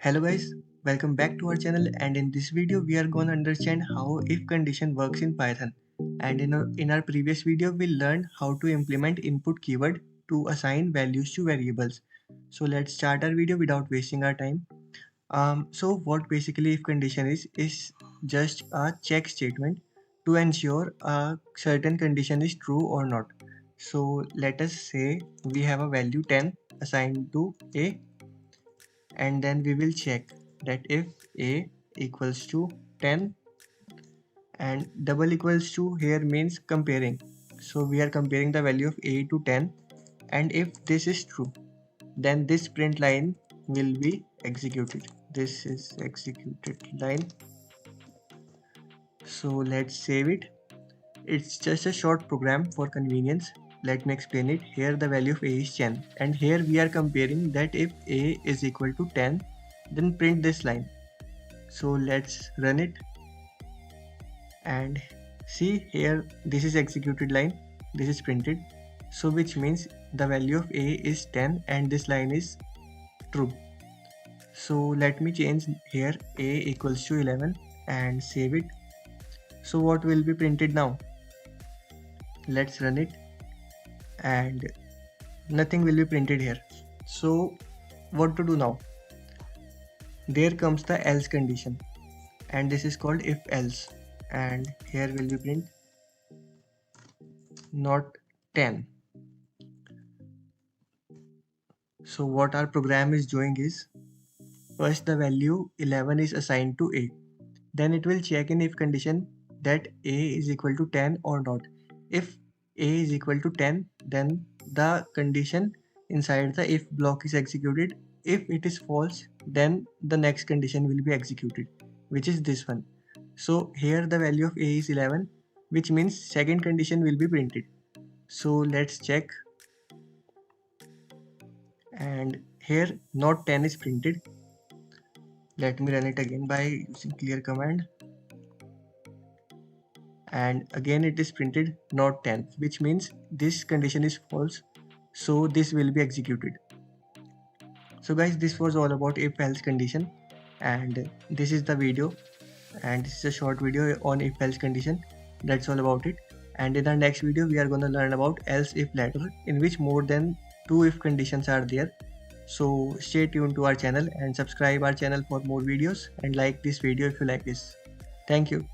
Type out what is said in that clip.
Hello guys, welcome back to our channel, and in this video we are going to understand how if condition works in Python. And in our previous video we learned how to implement input keyword to assign values to variables. So let's start our video without wasting our time. So what basically if condition is just a check statement to ensure a certain condition is true or not. So let us say we have a value 10 assigned to a, and then we will check that if a equals to 10, and double equals to here means comparing, so we are comparing the value of a to 10, and if this is true then this print line will be executed. This is executed line, so let's save it. It's just a short program for convenience. Let me explain it. Here the value of a is 10, and here we are comparing that if a is equal to 10 then print this line. So let's run it, and see here this is executed line, this is printed, so which means the value of a is 10 and this line is true. So let me change here a equals to 11 and save it. So what will be printed now? Let's run it, and nothing will be printed here. So what to do now? There comes the else condition, and this is called if else, and here will be print not 10. So what our program is doing is, first the value 11 is assigned to a, then it will check in if condition that a is equal to 10 or not. If a is equal to 10 then the condition inside the if block is executed. If it is false then the next condition will be executed, which is this one. So here the value of a is 11, which means second condition will be printed. So let's check, and here not 10 is printed. Let me run it again by using clear command, and again it is printed not 10, which means this condition is false, so this will be executed. So guys, this was all about if else condition, and this is the video, and this is a short video on if else condition. That's all about it, and in our next video we are going to learn about else if later, in which more than 2 if conditions are there. So stay tuned to our channel and subscribe our channel for more videos, and like this video if you like this. Thank you.